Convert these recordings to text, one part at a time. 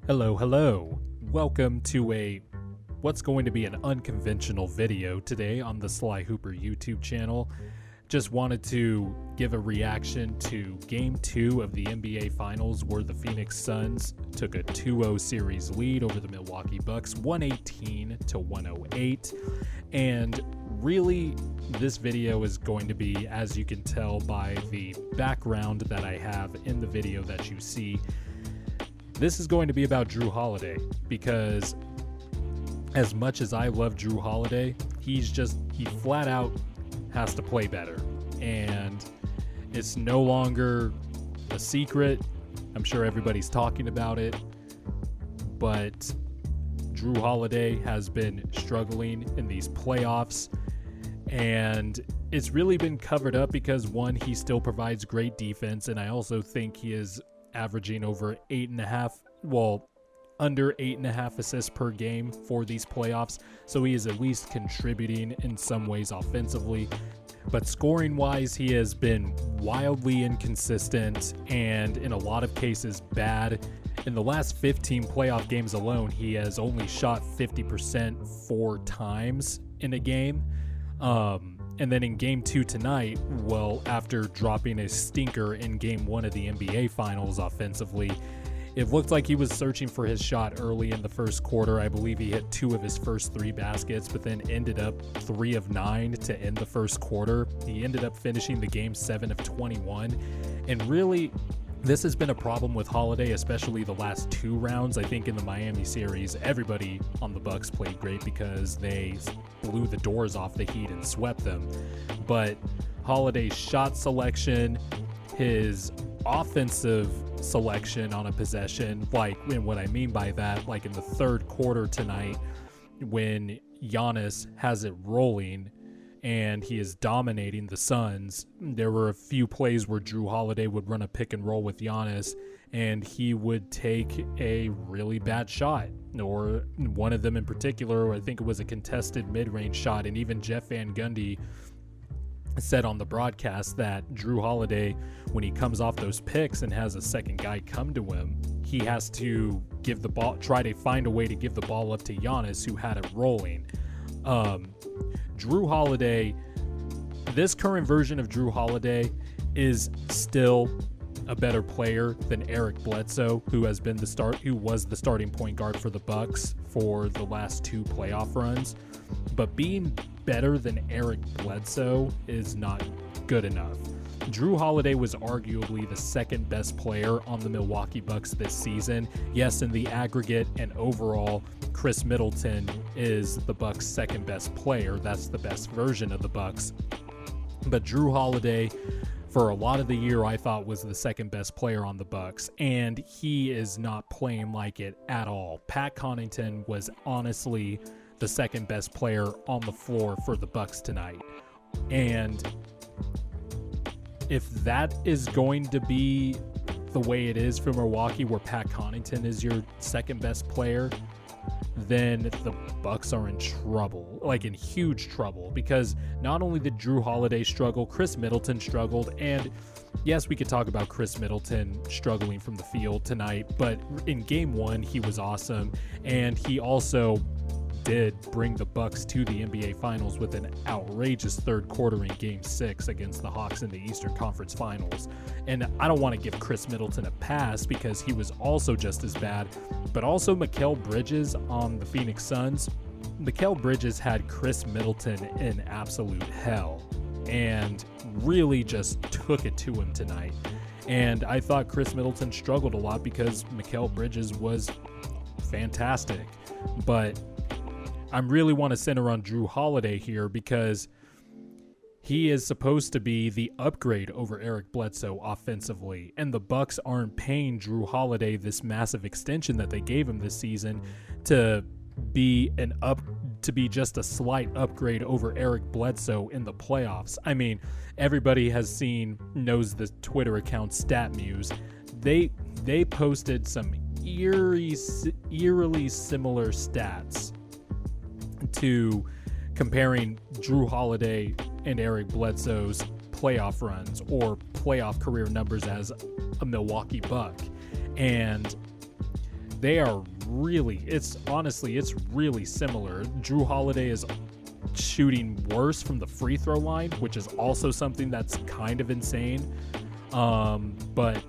Hello. Welcome to what's going to be an unconventional video today on the Sly Hooper YouTube channel. Just wanted to give a reaction to Game 2 of the NBA Finals, where the Phoenix Suns took a 2-0 series lead over the Milwaukee Bucks, 118-108. And really, this video is going to be, as you can tell by the background that I have in the video that you see, this is going to be about Jrue Holiday, because as much as I love Jrue Holiday, he flat out has to play better. And it's no longer a secret. I'm sure everybody's talking about it. But Jrue Holiday has been struggling in these playoffs. And it's really been covered up because, one, he still provides great defense. And I also think he is averaging over under 8.5 assists per game for these playoffs. So he is at least contributing in some ways offensively. But scoring wise, he has been wildly inconsistent and in a lot of cases bad. In the last 15 playoff games alone, he has only shot 50% 4 times in a game. And then in Game 2 tonight, after dropping a stinker in Game 1 of the NBA Finals offensively, it looked like he was searching for his shot early in the first quarter. I believe he hit 2 of his first 3 baskets, but then ended up 3 of 9 to end the first quarter. He ended up finishing the game 7 of 21. And really, this has been a problem with Holiday, especially the last 2 rounds. I think in the Miami series, everybody on the Bucks played great because they blew the doors off the Heat and swept them. But Holiday's shot selection, his offensive selection on a possession, and what I mean by that, like in the third quarter tonight, when Giannis has it rolling and he is dominating the Suns, there were a few plays where Jrue Holiday would run a pick and roll with Giannis and he would take a really bad shot, or one of them in particular, I think it was a contested mid-range shot. And even Jeff Van Gundy said on the broadcast that Jrue Holiday, when he comes off those picks and has a second guy come to him, he has to try to find a way to give the ball up to Giannis, who had it rolling. Jrue Holiday, this current version of Jrue Holiday is still a better player than Eric Bledsoe, who was the starting point guard for the Bucks for the last 2 playoff runs. But being better than Eric Bledsoe is not good enough. Jrue Holiday was arguably the second best player on the Milwaukee Bucks this season. Yes, in the aggregate and overall, Khris Middleton is the Bucks' second best player. That's the best version of the Bucks. But Jrue Holiday, for a lot of the year, I thought was the second best player on the Bucks, and he is not playing like it at all. Pat Connaughton was honestly the second best player on the floor for the Bucks tonight. And if that is going to be the way it is for Milwaukee, where Pat Connaughton is your second best player, then the Bucks are in trouble, like in huge trouble, because not only did Jrue Holiday struggle, Khris Middleton struggled. And yes, we could talk about Khris Middleton struggling from the field tonight, but in Game 1, he was awesome. And he also did bring the Bucks to the NBA Finals with an outrageous third quarter in Game 6 against the Hawks in the Eastern Conference Finals. And I don't want to give Khris Middleton a pass because he was also just as bad, but also Mikal Bridges on the Phoenix Suns. Mikal Bridges had Khris Middleton in absolute hell and really just took it to him tonight. And I thought Khris Middleton struggled a lot because Mikal Bridges was fantastic. But I really want to center on Jrue Holiday here because he is supposed to be the upgrade over Eric Bledsoe offensively, and the Bucks aren't paying Jrue Holiday this massive extension that they gave him this season to be just a slight upgrade over Eric Bledsoe in the playoffs. I mean, everybody knows the Twitter account StatMuse. They posted some eerily similar stats to comparing Jrue Holiday and Eric Bledsoe's playoff runs or playoff career numbers as a Milwaukee Buck. And they are really, it's really similar. Jrue Holiday is shooting worse from the free throw line, which is also something that's kind of insane. But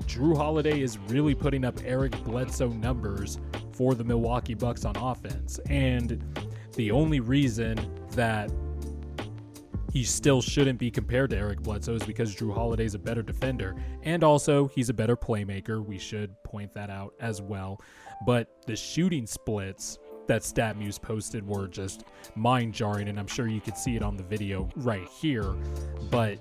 Jrue Holiday is really putting up Eric Bledsoe numbers for the Milwaukee Bucks on offense. And the only reason that he still shouldn't be compared to Eric Bledsoe is because Jrue Holiday is a better defender, and also he's a better playmaker. We should point that out as well. But the shooting splits that StatMuse posted were just mind-jarring, and I'm sure you could see it on the video right here. But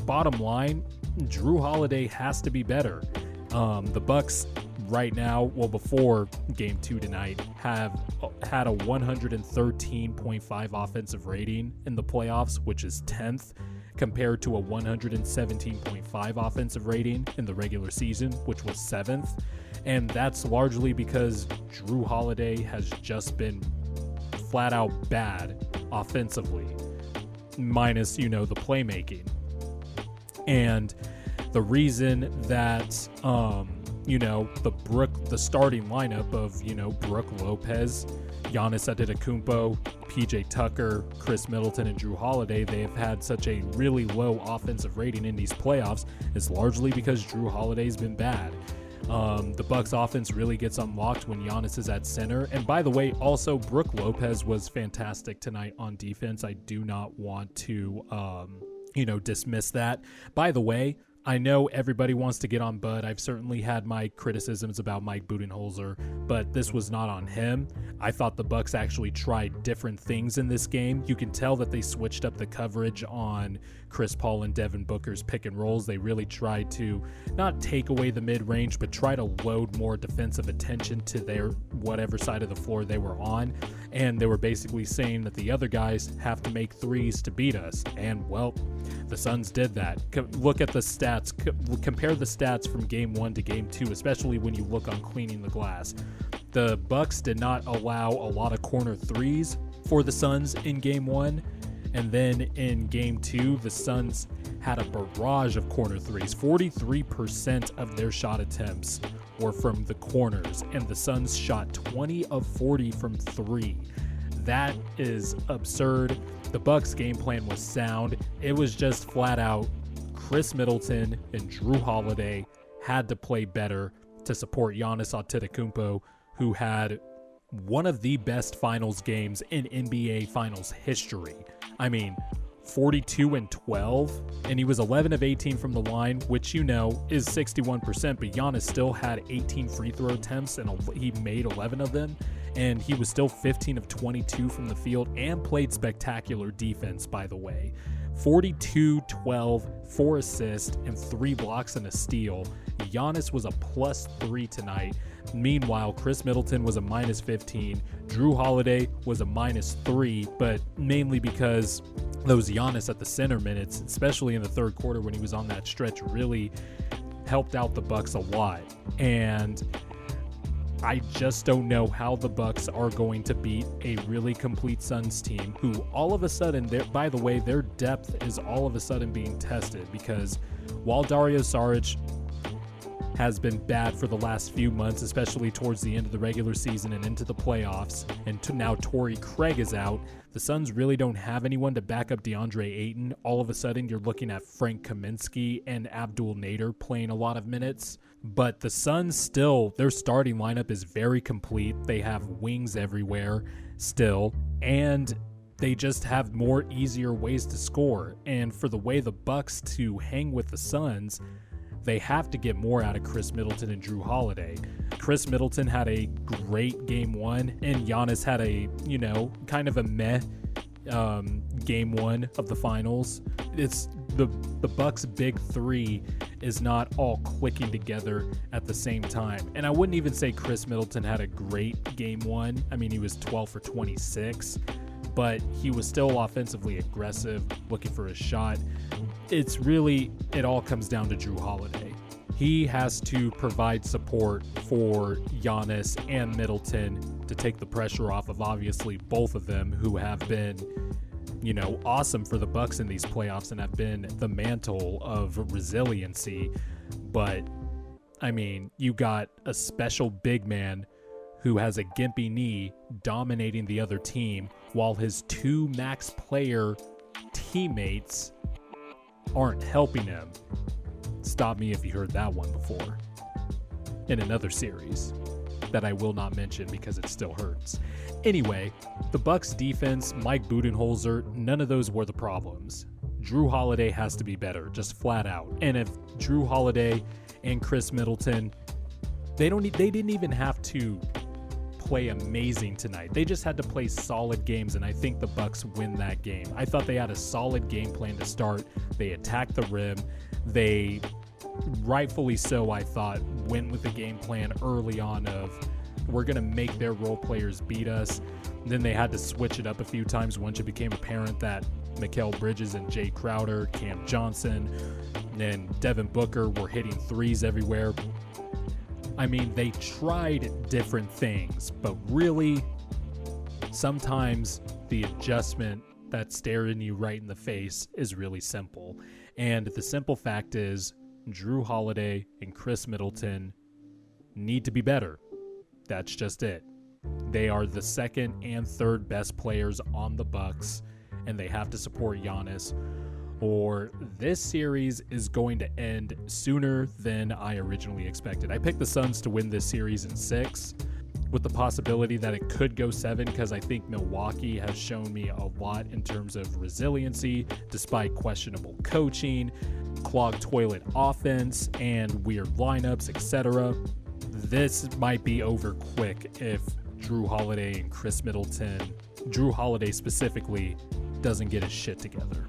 bottom line, Jrue Holiday has to be better. The Bucks right now, well, before Game 2 tonight, have had a 113.5 offensive rating in the playoffs, which is 10th, compared to a 117.5 offensive rating in the regular season, which was 7th. And that's largely because Jrue Holiday has just been flat out bad offensively, minus, the playmaking. And the reason that, the starting lineup of, Brook Lopez, Giannis Antetokounmpo, PJ Tucker, Khris Middleton, and Jrue Holiday, they have had such a really low offensive rating in these playoffs is largely because Jrue Holiday's been bad. The Bucks offense really gets unlocked when Giannis is at center. And by the way, also Brook Lopez was fantastic tonight on defense. I do not want to, dismiss that. By the way, I know everybody wants to get on Bud. I've certainly had my criticisms about Mike Budenholzer, but this was not on him. I thought the Bucks actually tried different things in this game. You can tell that they switched up the coverage on Chris Paul and Devin Booker's pick and rolls. They really tried to not take away the mid-range, but try to load more defensive attention to their whatever side of the floor they were on. And they were basically saying that the other guys have to make threes to beat us. And, well, the Suns did that. Look at the stats. Compare the stats from Game 1 to Game 2, especially when you look on cleaning the glass. The Bucks did not allow a lot of corner threes for the Suns in Game 1. And then in Game 2, the Suns had a barrage of corner threes. 43% of their shot attempts were from the corners, and the Suns shot 20 of 40 from 3. That is absurd. The Bucks' game plan was sound. It was just flat out Khris Middleton and Jrue Holiday had to play better to support Giannis Antetokounmpo, who had one of the best finals games in NBA Finals history. 42-12, and he was 11 of 18 from the line, which is 61%, but Giannis still had 18 free throw attempts, and he made 11 of them, and he was still 15 of 22 from the field, and played spectacular defense, by the way. 42-12, 4 assists, and 3 blocks and a steal. Giannis was a +3 tonight. Meanwhile, Khris Middleton was a -15. Jrue Holiday was a -3, but mainly because those Giannis at the center minutes, especially in the third quarter when he was on that stretch, really helped out the Bucks a lot. And I just don't know how the Bucks are going to beat a really complete Suns team who all of a sudden, by the way, their depth is all of a sudden being tested, because while Dario Saric has been bad for the last few months, especially towards the end of the regular season and into the playoffs, and now Torrey Craig is out, the Suns really don't have anyone to back up DeAndre Ayton. All of a sudden, you're looking at Frank Kaminsky and Abdul Nader playing a lot of minutes. But the Suns still, their starting lineup is very complete. They have wings everywhere still, and they just have more easier ways to score. And for the way the Bucks to hang with the Suns, they have to get more out of Khris Middleton and Jrue Holiday. Khris Middleton had a great Game 1, and Giannis had a, kind of a meh Game 1 of the finals. It's the Bucks' big three is not all clicking together at the same time. And I wouldn't even say Khris Middleton had a great Game 1. He was 12 for 26. But he was still offensively aggressive, looking for a shot. It all comes down to Jrue Holiday. He has to provide support for Giannis and Middleton to take the pressure off of, obviously, both of them, who have been, awesome for the Bucks in these playoffs and have been the mantle of resiliency. But I mean, you got a special big man who has a gimpy knee dominating the other team while his 2 max player teammates aren't helping him. Stop me if you heard that one before. In another series that I will not mention because it still hurts. Anyway, the Bucks defense, Mike Budenholzer, none of those were the problems. Jrue Holiday has to be better, just flat out. And if Jrue Holiday and Khris Middleton, they didn't even have to play amazing tonight. They just had to play solid games, and I think the Bucks win that game. I thought they had a solid game plan to start. They attacked the rim. They, rightfully so, I thought, went with the game plan early on of, we're going to make their role players beat us. And then they had to switch it up a few times once it became apparent that Mikal Bridges and Jay Crowder, Cam Johnson, and Devin Booker were hitting threes everywhere. I mean, they tried different things, but really, sometimes the adjustment that's staring you right in the face is really simple. And the simple fact is, Jrue Holiday and Khris Middleton need to be better. That's just it. They are the second and third best players on the Bucks, and they have to support Giannis, or this series is going to end sooner than I originally expected. I picked the Suns to win this series in 6, with the possibility that it could go 7, because I think Milwaukee has shown me a lot in terms of resiliency, despite questionable coaching, clogged toilet offense, and weird lineups, etc. This might be over quick if Jrue Holiday and Khris Middleton, Jrue Holiday specifically, doesn't get his shit together.